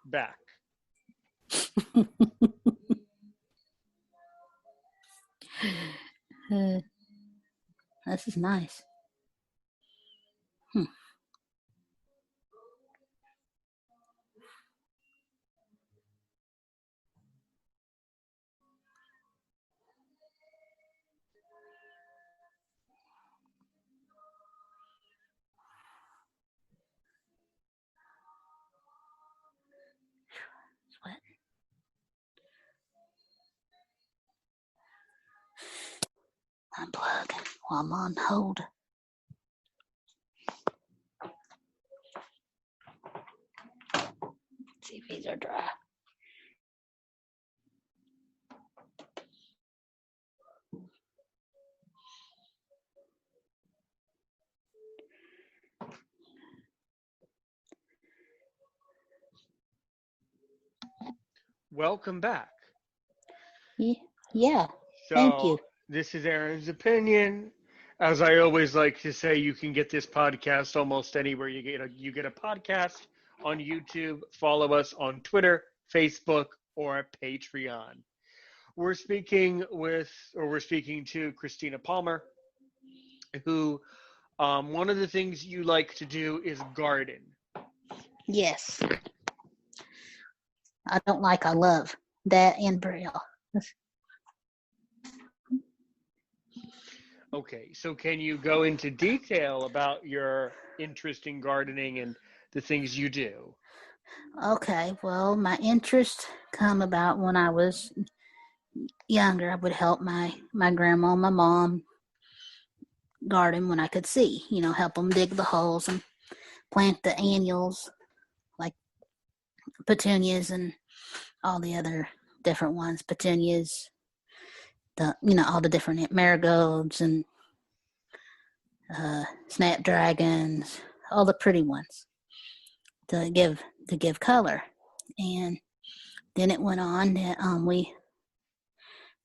back. This is nice. Hmm. Sweat. Unplug while I'm on hold. See if these are dry. Welcome back. Yeah. Thank you. So, this is Aaron's opinion. As I always like to say, you can get this podcast almost anywhere you get a podcast on YouTube. Follow us on Twitter, Facebook, or Patreon. We're speaking to Christina Palmer, who one of the things you like to do is garden. Yes. I love that and Braille. Okay, so can you go into detail about your interest in gardening and the things you do? Okay, well, my interest come about when I was younger. I would help my grandma and my mom garden when I could see, help them dig the holes and plant the annuals like petunias and all the other different ones, petunias, all the different marigolds and snapdragons, all the pretty ones to give color. And then it went on that we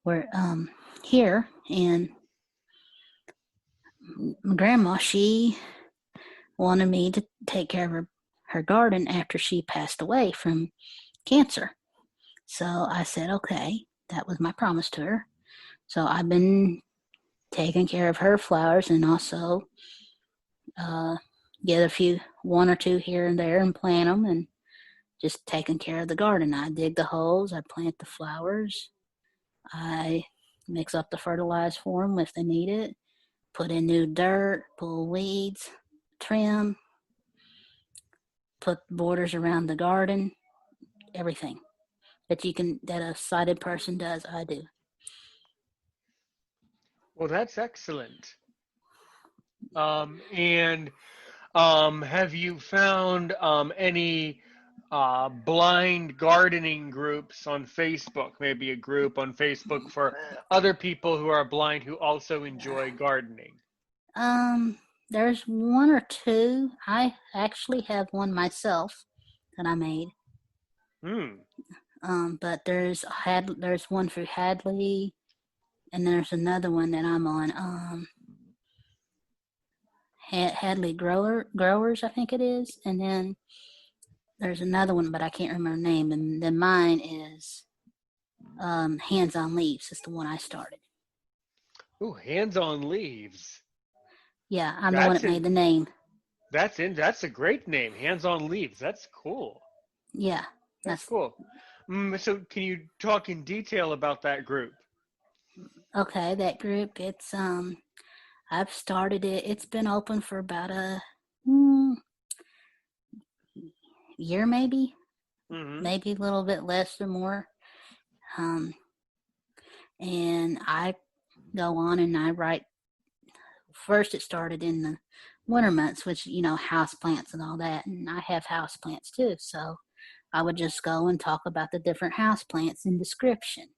were here, and my grandma, she wanted me to take care of her garden after she passed away from cancer. So I said, okay, that was my promise to her. So I've been taking care of her flowers and also get one or two here and there and plant them and just taking care of the garden. I dig the holes, I plant the flowers, I mix up the fertilizer for them if they need it, put in new dirt, pull weeds, trim, put borders around the garden, everything that a sighted person does, I do. Well, that's excellent. And have you found any blind gardening groups on Facebook? Maybe a group on Facebook for other people who are blind who also enjoy gardening. There's one or two. I actually have one myself that I made. But there's one for Hadley, and there's another one that I'm on. Hadley Growers, I think it is, and then there's another one, but I can't remember the name. And then mine is Hands on Leaves. Is the one I started. Ooh, Hands on Leaves. Yeah, I'm the one that made the name. That's a great name, Hands on Leaves. That's cool. Yeah, that's cool. So, can you talk in detail about that group? Okay, that group. It's I've started it. It's been open for about a year, maybe, maybe a little bit less or more. And I go on and I write. First, it started in the winter months, which, house plants and all that. And I have house plants too. So I would just go and talk about the different house plants in description.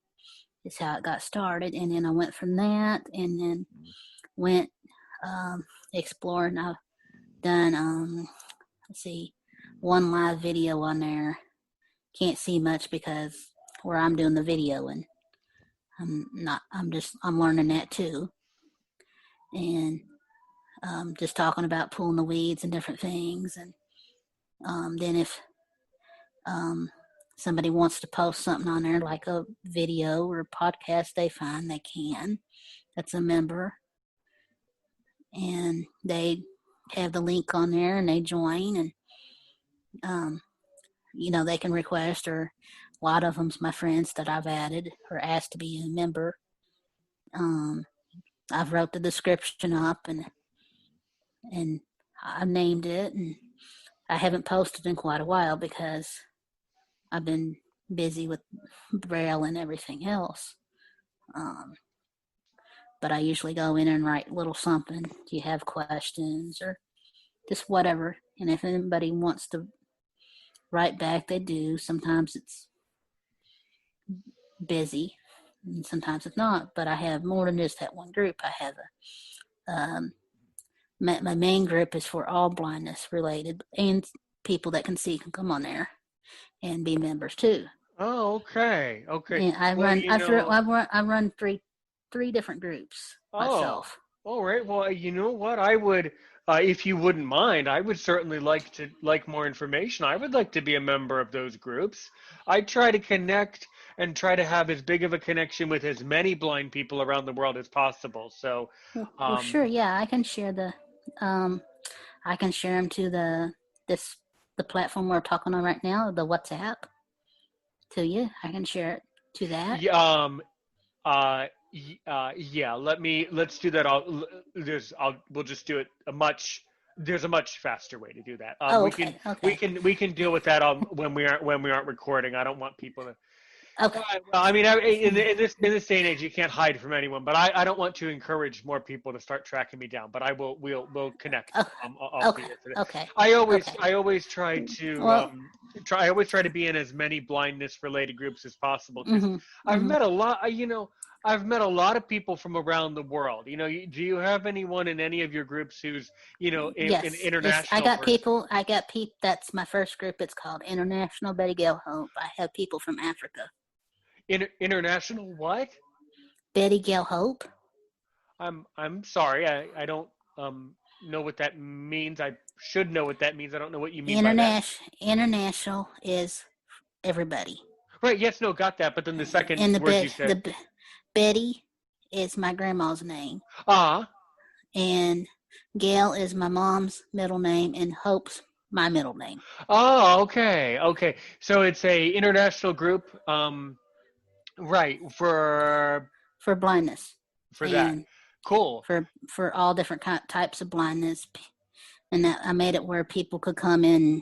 Is how it got started. And then I went from that and then went exploring. I've done, one live video on there. Can't see much because where I'm doing the video and I'm learning that too. And just talking about pulling the weeds and different things. And then if Somebody wants to post something on there, like a video or a podcast they find, they can. That's a member. And they have the link on there and they join, and they can request, or a lot of them's my friends that I've added or asked to be a member. I've wrote the description up and I named it, and I haven't posted in quite a while because I've been busy with Braille and everything else. But I usually go in and write a little something. Do you have questions or just whatever? And if anybody wants to write back, they do. Sometimes it's busy and sometimes it's not. But I have more than just that one group. I have my main group is for all blindness related, and people that can see can come on there and be members too. Oh, okay. And I run three different groups myself. All right. Well, you know what? I would, if you wouldn't mind, I would certainly like more information. I would like to be a member of those groups. I try to connect and try to have as big of a connection with as many blind people around the world as possible. So, well, sure, yeah, I can share them to the platform we're talking on right now, the WhatsApp, to you. I can share it to that. Yeah. Let's do that. We'll just do it there's a much faster way to do that. Okay. We can deal with that when we aren't recording. I don't want people to. Okay. Well, I mean, in this day and age, you can't hide from anyone. But I don't want to encourage more people to start tracking me down. But we'll connect. Okay. I always try to I always try to be in as many blindness related groups as possible. I've met a lot. I've met a lot of people from around the world. Do you have anyone in any of your groups who's Yes. an international? I got people. That's my first group. It's called International Betty Gail Hope. I have people from Africa. International what? Betty Gail Hope. I'm sorry. I don't know what that means. I should know what that means. I don't know what you mean by that. International is everybody. Right. Yes. No. Got that. But then the second word you said. Betty is my grandma's name. And Gail is my mom's middle name, and Hope's my middle name. Oh, okay. Okay. So it's a international group. Right. For blindness. For that. Cool. For all different types of blindness. And that I made it where people could come in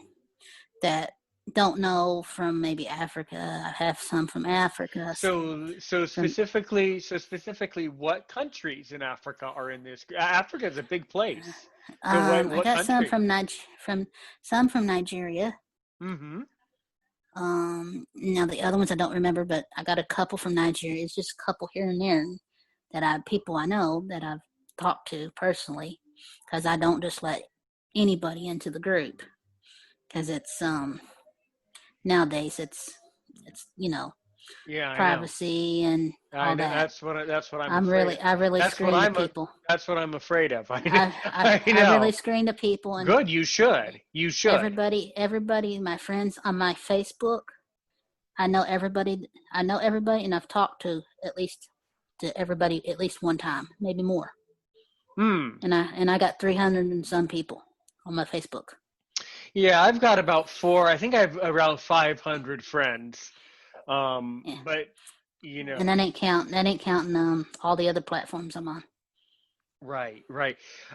that don't know from maybe Africa. I have some from Africa. So specifically, what countries in Africa are in this? Africa is a big place. So I got country? some from Nigeria. Mm-hmm. Now the other ones I don't remember, but I got a couple from Nigeria. It's just a couple here and there that people I know that I've talked to personally, because I don't just let anybody into the group, because it's nowadays it's privacy and all that. That's what I'm I really screen the people. That's what I'm afraid of. I really screen the people. And good, you should. Everybody, my friends on my Facebook, I know everybody, and I've talked to everybody at least one time, maybe more. And I got 300 and some people on my Facebook. Yeah, I've got about I think I have around 500 friends. But and that ain't counting all the other platforms I'm on. Right.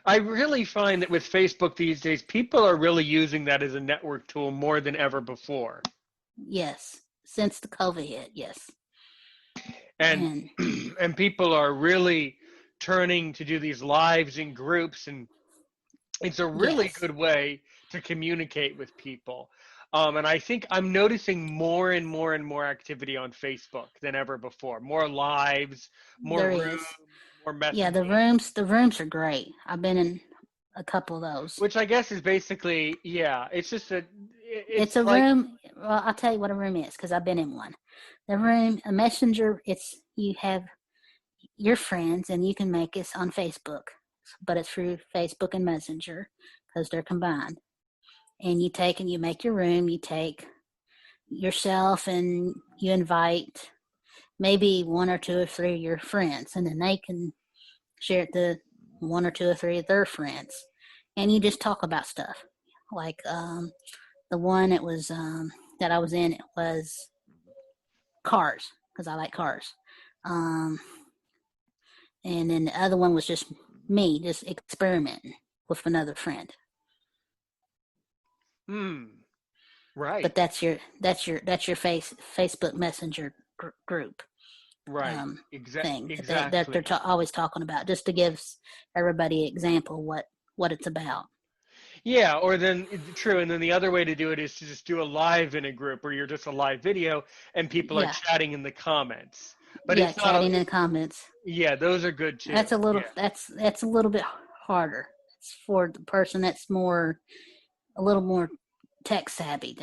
I really find that with Facebook these days, people are really using that as a network tool more than ever before. Yes, since the COVID hit, yes. And people are really turning to do these lives in groups, and it's a really good way to communicate with people. And I think I'm noticing more and more and more activity on Facebook than ever before. More lives, more rooms, more messaging. Yeah, the rooms are great. I've been in a couple of those. Which I guess is basically, it's just it's a room. Well, I'll tell you what a room is, because I've been in one. The room, a messenger, you have your friends, and you can make this on Facebook, but it's through Facebook and Messenger, because they're combined. And you make your room, you take yourself and you invite maybe one or two or three of your friends, and then they can share it to one or two or three of their friends, and you just talk about stuff. Like the one it was that I was in, it was cars, because I like cars. Um, and then the other one was just me, just experimenting with another friend. Right. But that's your Facebook Messenger group Right. thing that Exactly. they're always talking about, just to give everybody an example what it's about. Yeah, or then true, and then the other way to do it is to just do a live in a group where you're just a live video and people are Yeah, chatting in the comments. But yeah, it's not a, chatting in the comments. yeah, those are good too. Yeah. That's a little bit harder. It's for the person that's a little more tech savvy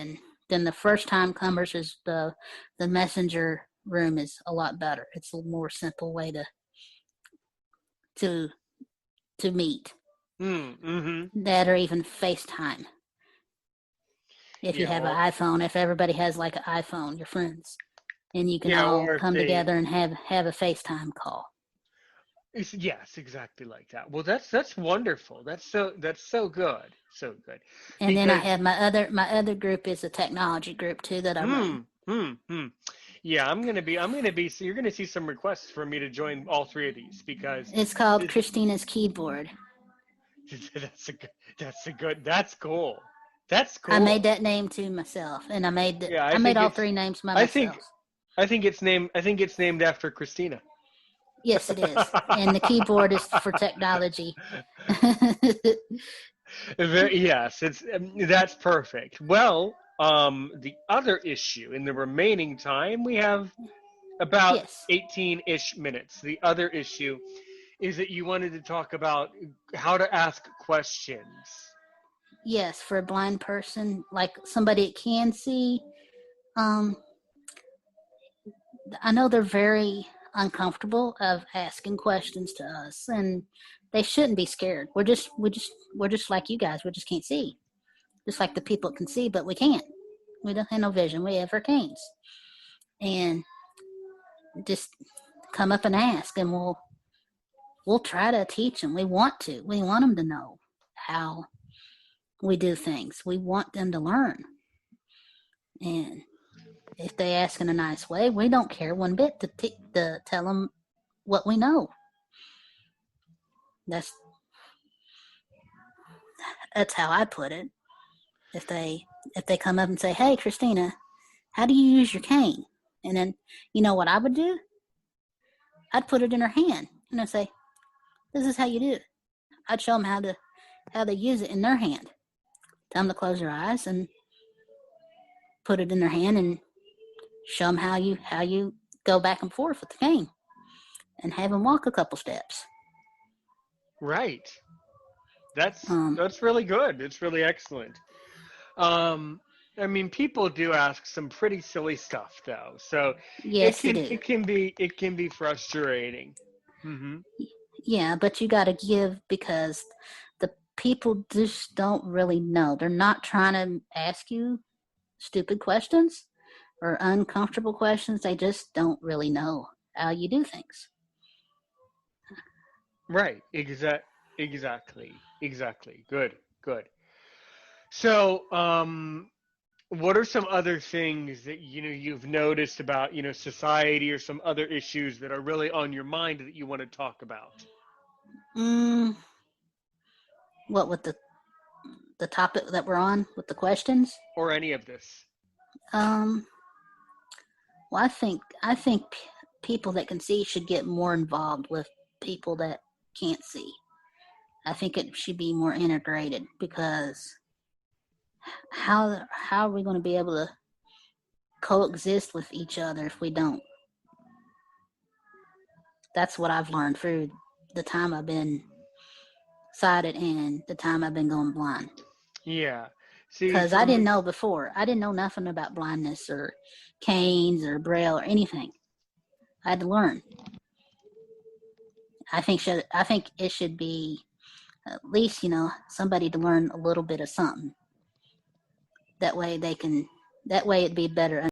than the first time comers. Is the messenger room is a lot better. It's a more simple way to meet. Mm-hmm. That, or even FaceTime. If you Yeah, have an or iPhone, if everybody has like an iPhone, your friends, and you can yeah, all or if come they together and have a FaceTime call. yes, exactly like that. Well, that's wonderful. That's so good. So good. And then I Because have my other group is a technology group too that I run. yeah, I'm gonna be so you're gonna see some requests for me to join all three of these because It's called this, Christina's Keyboard. that's cool. That's I cool. made that name to myself, and Yeah, I made all three names by I think myself. I think it's named after Christina. Yes, it is. And the keyboard is for technology. Yes, that's perfect. Well, the other issue in the remaining time, we have about Yes. 18-ish minutes. The other issue is that you wanted to talk about how to ask questions. Yes, for a blind person, like somebody that can see, um, I know they're very uncomfortable of asking questions to us, and they shouldn't be scared. We're just like you guys. We just can't see, just like the people can see, but we can't. We don't have no vision. We have our canes, and just come up and ask, and we'll try to teach them. We want to. We want them to know how we do things. We want them to learn, and if they ask in a nice way, we don't care one bit to tell them what we know. That's that's how I put it. If they come up and say, "Hey, Christina, how do you use your cane?" And then you know what I would do? I'd put it in her hand and I'd say, "This is how you do it." I'd show them how they use it in their hand. Tell them to close their eyes and put it in their hand and show them how you go back and forth with the cane and have them walk a couple steps. Right. That's Um, that's really good. It's really excellent. Um, I mean, people do ask some pretty silly stuff though, so it yes, they can do. it can be frustrating. Hmm. Yeah, but you got to give, because the people just don't really know. They're not trying to ask you stupid questions or uncomfortable questions. They just don't really know how you do things. Right. Exactly. Good. Good. So, what are some other things that you've noticed about society or some other issues that are really on your mind that you want to talk about? Mm, what with the topic that we're on with the questions? Or any of this? Um, well, I think people that can see should get more involved with people that can't see. I think it should be more integrated, because how are we going to be able to coexist with each other if we don't? That's what I've learned through the time I've been sighted and the time I've been going blind. Yeah. See, Because for I didn't me, know before. I didn't know nothing about blindness or canes or braille or anything. I had to learn. I think it should be at least somebody to learn a little bit of something. That way they can That way it'd be better